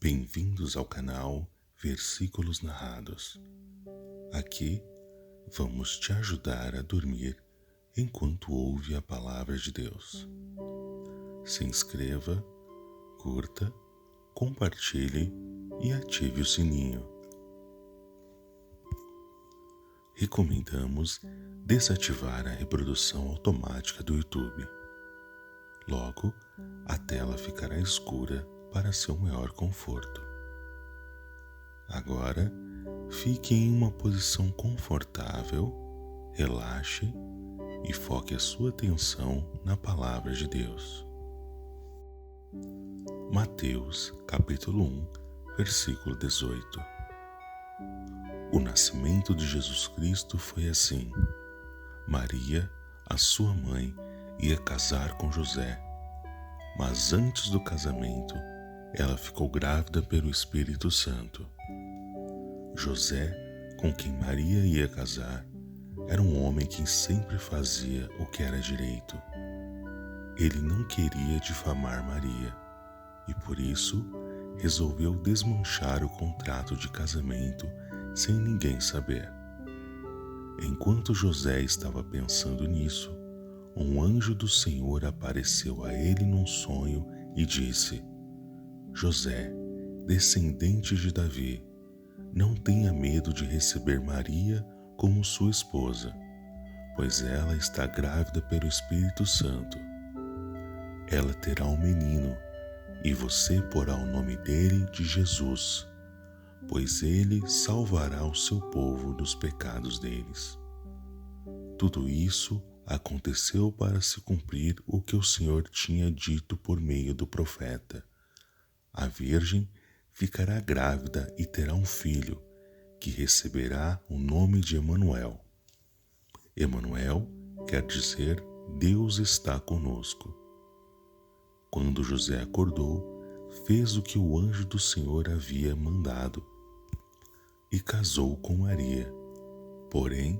Bem-vindos ao canal Versículos Narrados. Aqui vamos te ajudar a dormir enquanto ouve a palavra de Deus. Se inscreva, curta, compartilhe e ative o sininho. Recomendamos desativar a reprodução automática do YouTube. Logo, a tela ficará escura para seu maior conforto. Agora, fique em uma posição confortável, relaxe e foque a sua atenção na palavra de Deus. Mateus, capítulo 1, versículo 18. O nascimento de Jesus Cristo foi assim. Maria, a sua mãe, ia casar com José, mas antes do casamento, ela ficou grávida pelo Espírito Santo. José, com quem Maria ia casar, era um homem que sempre fazia o que era direito. Ele não queria difamar Maria e, por isso, resolveu desmanchar o contrato de casamento sem ninguém saber. Enquanto José estava pensando nisso, um anjo do Senhor apareceu a ele num sonho e disse: José, descendente de Davi, não tenha medo de receber Maria como sua esposa, pois ela está grávida pelo Espírito Santo. Ela terá um menino, e você porá o nome dele de Jesus, pois ele salvará o seu povo dos pecados deles. Tudo isso aconteceu para se cumprir o que o Senhor tinha dito por meio do profeta. A virgem ficará grávida e terá um filho, que receberá o nome de Emanuel. Emanuel quer dizer Deus está conosco. Quando José acordou, fez o que o anjo do Senhor havia mandado e casou com Maria. Porém,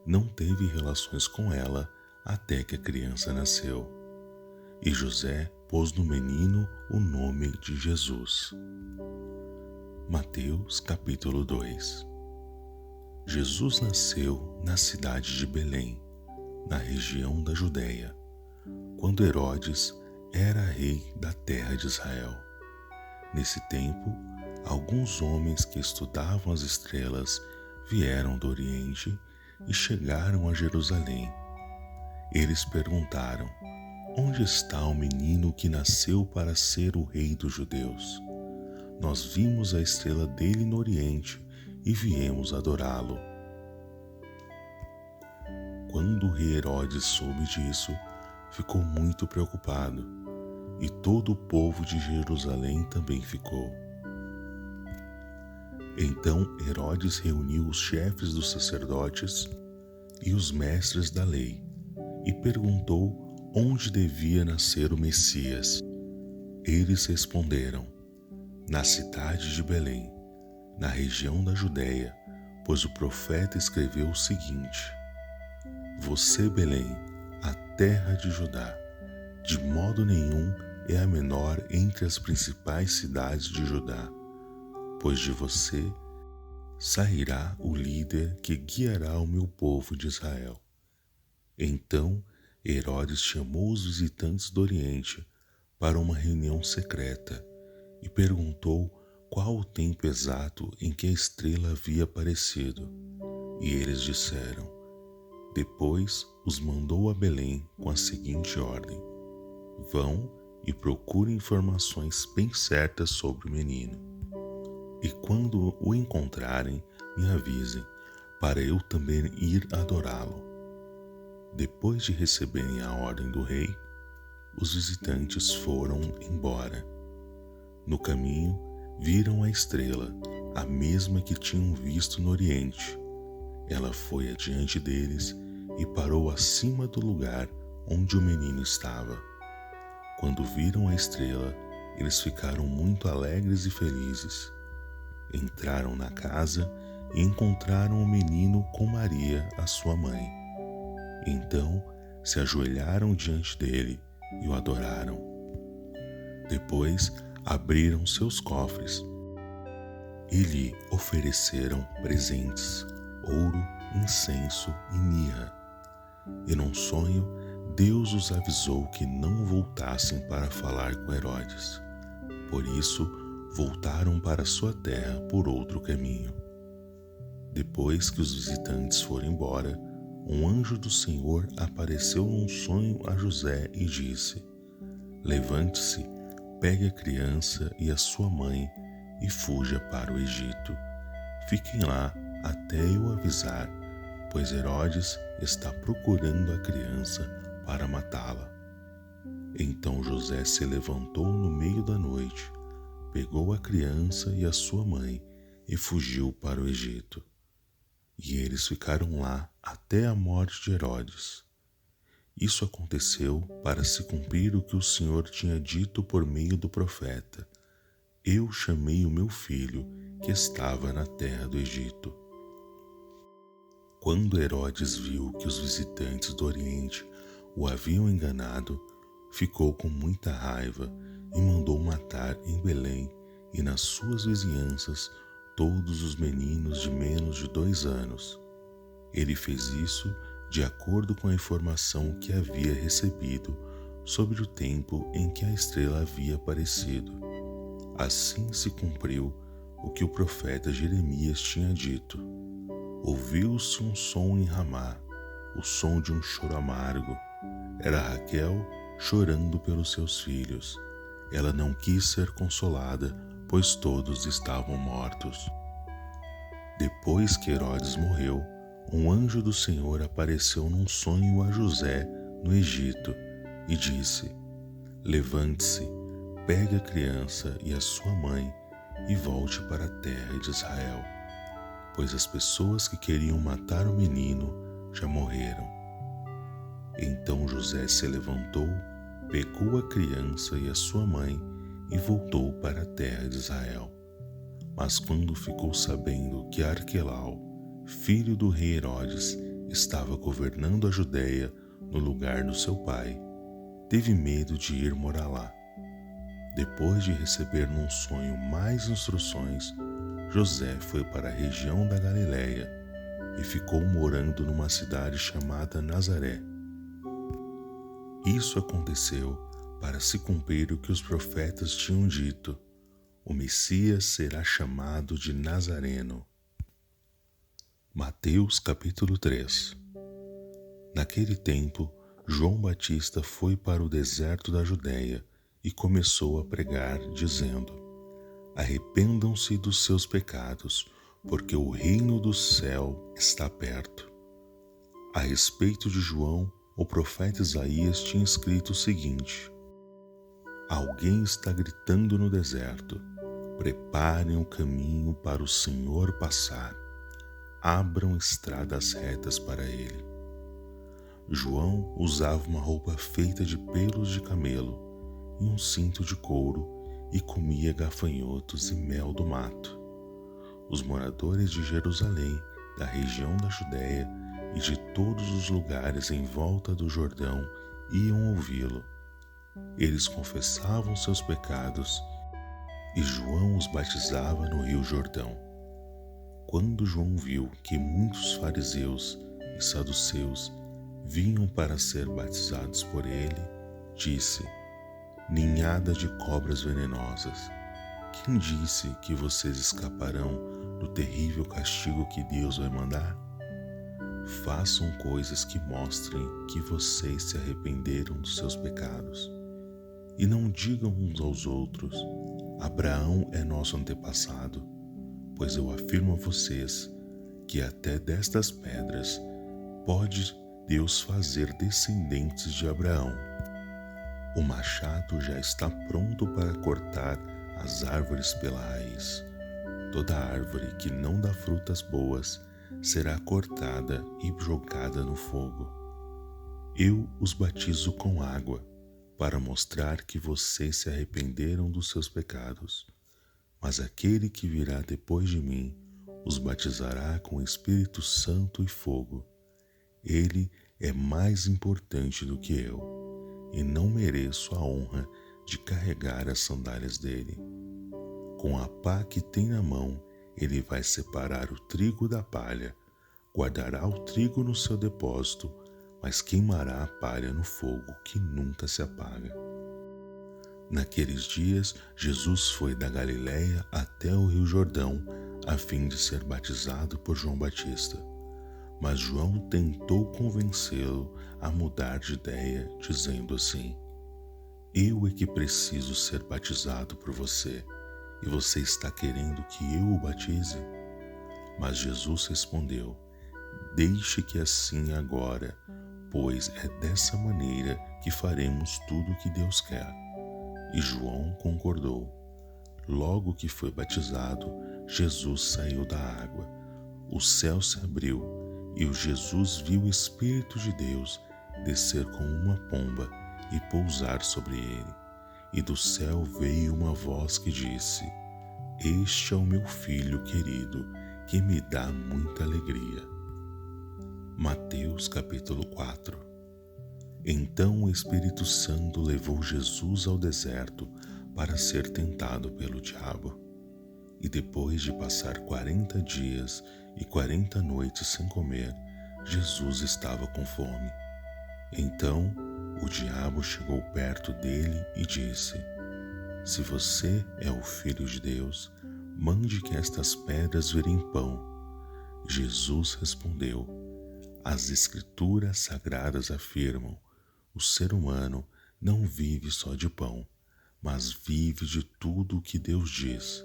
não teve relações com ela até que a criança nasceu. E José pôs no menino o nome de Jesus. Mateus capítulo 2. Jesus nasceu na cidade de Belém, na região da Judéia, quando Herodes era rei da terra de Israel. Nesse tempo, alguns homens que estudavam as estrelas vieram do Oriente e chegaram a Jerusalém. Eles perguntaram: onde está o menino que nasceu para ser o rei dos judeus? Nós vimos a estrela dele no Oriente e viemos adorá-lo. Quando o rei Herodes soube disso, ficou muito preocupado, e todo o povo de Jerusalém também ficou. Então Herodes reuniu os chefes dos sacerdotes e os mestres da lei e perguntou onde devia nascer o Messias. Eles responderam: na cidade de Belém, na região da Judéia, pois o profeta escreveu o seguinte: você, Belém, a terra de Judá, de modo nenhum é a menor entre as principais cidades de Judá, pois de você sairá o líder que guiará o meu povo de Israel. Então Herodes chamou os visitantes do Oriente para uma reunião secreta e perguntou qual o tempo exato em que a estrela havia aparecido. E eles disseram. Depois os mandou a Belém com a seguinte ordem: vão e procurem informações bem certas sobre o menino. E quando o encontrarem, me avisem, para eu também ir adorá-lo. Depois de receberem a ordem do rei, os visitantes foram embora. No caminho, viram a estrela, a mesma que tinham visto no Oriente. Ela foi adiante deles e parou acima do lugar onde o menino estava. Quando viram a estrela, eles ficaram muito alegres e felizes. Entraram na casa e encontraram o menino com Maria, a sua mãe. Então se ajoelharam diante dele e o adoraram. Depois abriram seus cofres e lhe ofereceram presentes, ouro, incenso e mirra. E num sonho, Deus os avisou que não voltassem para falar com Herodes. Por isso, voltaram para sua terra por outro caminho. Depois que os visitantes foram embora, um anjo do Senhor apareceu num sonho a José e disse: Levante-se, pegue a criança e a sua mãe e fuja para o Egito. Fiquem lá até eu avisar, pois Herodes está procurando a criança para matá-la. Então José se levantou no meio da noite, pegou a criança e a sua mãe e fugiu para o Egito. E eles ficaram lá até a morte de Herodes. Isso aconteceu para se cumprir o que o Senhor tinha dito por meio do profeta: Eu chamei o meu filho que estava na terra do Egito. Quando Herodes viu que os visitantes do Oriente o haviam enganado, ficou com muita raiva e mandou matar em Belém e nas suas vizinhanças todos os meninos de menos de 2 anos. Ele fez isso de acordo com a informação que havia recebido sobre o tempo em que a estrela havia aparecido. Assim se cumpriu o que o profeta Jeremias tinha dito. Ouviu-se um som em Ramá, o som de um choro amargo. Era Raquel chorando pelos seus filhos. Ela não quis ser consolada, pois todos estavam mortos. Depois que Herodes morreu, um anjo do Senhor apareceu num sonho a José no Egito e disse: Levante-se, pegue a criança e a sua mãe e volte para a terra de Israel, pois as pessoas que queriam matar o menino já morreram. Então José se levantou, pegou a criança e a sua mãe e voltou para a terra de Israel. Mas quando ficou sabendo que Arquelau, filho do rei Herodes, estava governando a Judeia no lugar do seu pai, teve medo de ir morar lá. Depois de receber num sonho mais instruções, José foi para a região da Galileia e ficou morando numa cidade chamada Nazaré. Isso aconteceu para se cumprir o que os profetas tinham dito: o Messias será chamado de Nazareno. Mateus capítulo 3. Naquele tempo, João Batista foi para o deserto da Judeia e começou a pregar, dizendo: Arrependam-se dos seus pecados, porque o reino do céu está perto. A respeito de João, o profeta Isaías tinha escrito o seguinte: Alguém está gritando no deserto: Preparem o caminho para o Senhor passar. Abram estradas retas para ele. João usava uma roupa feita de pelos de camelo e um cinto de couro e comia gafanhotos e mel do mato. Os moradores de Jerusalém, da região da Judeia e de todos os lugares em volta do Jordão iam ouvi-lo. Eles confessavam seus pecados e João os batizava no rio Jordão. Quando João viu que muitos fariseus e saduceus vinham para ser batizados por ele, disse: Ninhada de cobras venenosas, quem disse que vocês escaparão do terrível castigo que Deus vai mandar? Façam coisas que mostrem que vocês se arrependeram dos seus pecados. E não digam uns aos outros: Abraão é nosso antepassado, pois eu afirmo a vocês que até destas pedras pode Deus fazer descendentes de Abraão. O machado já está pronto para cortar as árvores pela raiz. Toda árvore que não dá frutas boas será cortada e jogada no fogo. Eu os batizo com água, para mostrar que vocês se arrependeram dos seus pecados. Mas aquele que virá depois de mim os batizará com o Espírito Santo e fogo. Ele é mais importante do que eu, e não mereço a honra de carregar as sandálias dele. Com a pá que tem na mão, ele vai separar o trigo da palha, guardará o trigo no seu depósito, mas queimará a palha no fogo que nunca se apaga. Naqueles dias, Jesus foi da Galiléia até o Rio Jordão, a fim de ser batizado por João Batista. Mas João tentou convencê-lo a mudar de ideia, dizendo assim: eu é que preciso ser batizado por você, e você está querendo que eu o batize? Mas Jesus respondeu: deixe que assim agora, pois é dessa maneira que faremos tudo o que Deus quer. E João concordou. Logo que foi batizado, Jesus saiu da água. O céu se abriu, e o Jesus viu o Espírito de Deus descer como uma pomba e pousar sobre ele. E do céu veio uma voz que disse: este é o meu Filho querido, que me dá muita alegria. Mateus capítulo 4. Então o Espírito Santo levou Jesus ao deserto para ser tentado pelo diabo. E depois de passar 40 dias e 40 noites sem comer, Jesus estava com fome. Então o diabo chegou perto dele e disse: se você é o Filho de Deus, mande que estas pedras virem pão. Jesus respondeu: as Escrituras sagradas afirmam: o ser humano não vive só de pão, mas vive de tudo o que Deus diz.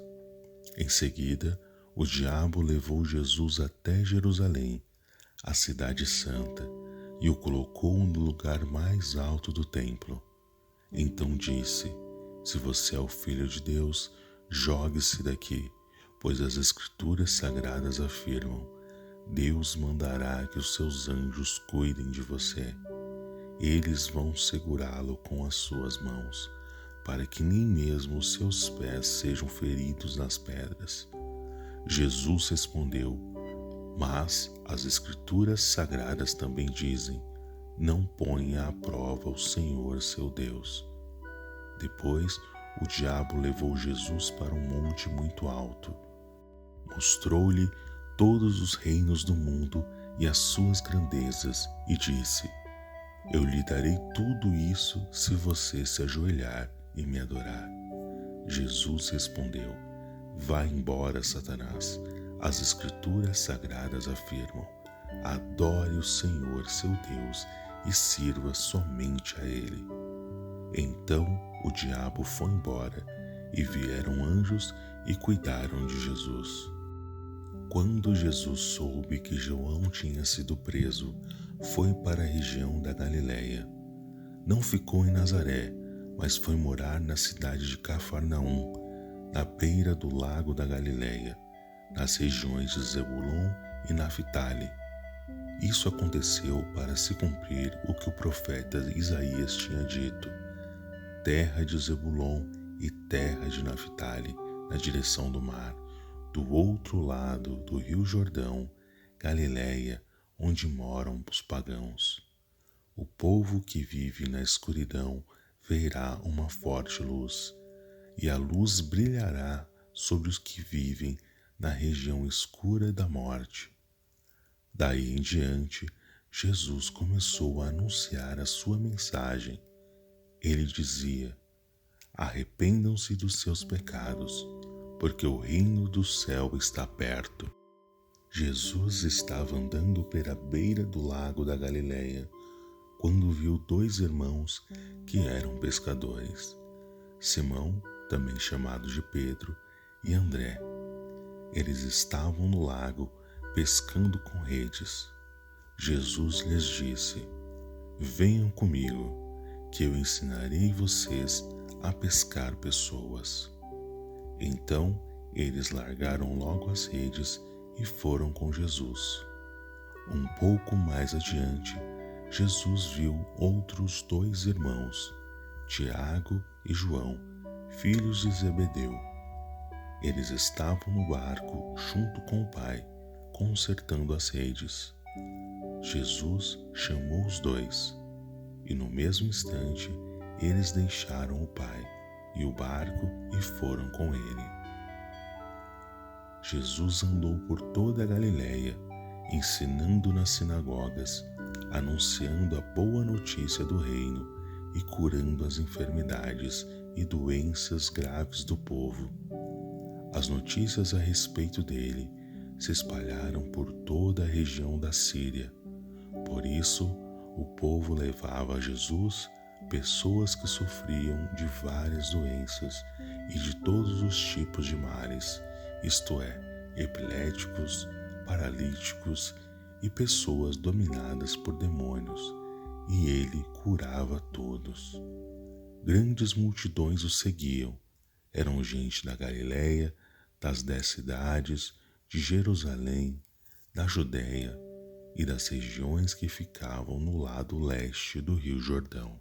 Em seguida, o diabo levou Jesus até Jerusalém, a cidade santa, e o colocou no lugar mais alto do templo. Então disse: se você é o Filho de Deus, jogue-se daqui, pois as Escrituras sagradas afirmam: Deus mandará que os seus anjos cuidem de você. Eles vão segurá-lo com as suas mãos, para que nem mesmo os seus pés sejam feridos nas pedras. Jesus respondeu: mas as Escrituras sagradas também dizem: não ponha à prova o Senhor seu Deus. Depois, o diabo levou Jesus para um monte muito alto. Mostrou-lhe todos os reinos do mundo e as suas grandezas e disse: eu lhe darei tudo isso se você se ajoelhar e me adorar. Jesus respondeu: vá embora, Satanás. As Escrituras sagradas afirmam: adore o Senhor seu Deus e sirva somente a Ele. Então o diabo foi embora, e vieram anjos e cuidaram de Jesus. Quando Jesus soube que João tinha sido preso, foi para a região da Galiléia. Não ficou em Nazaré, mas foi morar na cidade de Cafarnaum, na beira do lago da Galiléia, nas regiões de Zebulon e Naftali. Isso aconteceu para se cumprir o que o profeta Isaías tinha dito: terra de Zebulon e terra de Naftali, na direção do mar, do outro lado do rio Jordão, Galiléia, onde moram os pagãos. O povo que vive na escuridão verá uma forte luz, e a luz brilhará sobre os que vivem na região escura da morte. Daí em diante, Jesus começou a anunciar a sua mensagem. Ele dizia: arrependam-se dos seus pecados, porque o reino do céu está perto. Jesus estava andando pela beira do lago da Galiléia, quando viu dois irmãos que eram pescadores, Simão, também chamado de Pedro, e André. Eles estavam no lago, pescando com redes. Jesus lhes disse: venham comigo, que eu ensinarei vocês a pescar pessoas. Então eles largaram logo as redes e foram com Jesus. Um pouco mais adiante, Jesus viu outros dois irmãos, Tiago e João, filhos de Zebedeu. Eles estavam no barco junto com o pai, consertando as redes. Jesus chamou os dois, e no mesmo instante eles deixaram o pai e o barco e foram com ele. Jesus andou por toda a Galiléia, ensinando nas sinagogas, anunciando a boa notícia do reino e curando as enfermidades e doenças graves do povo. As notícias a respeito dele se espalharam por toda a região da Síria. Por isso, o povo levava a Jesus pessoas que sofriam de várias doenças e de todos os tipos de males, isto é, epiléticos, paralíticos e pessoas dominadas por demônios, e ele curava todos. Grandes multidões o seguiam. Eram gente da Galiléia, das 10 cidades, de Jerusalém, da Judéia e das regiões que ficavam no lado leste do Rio Jordão.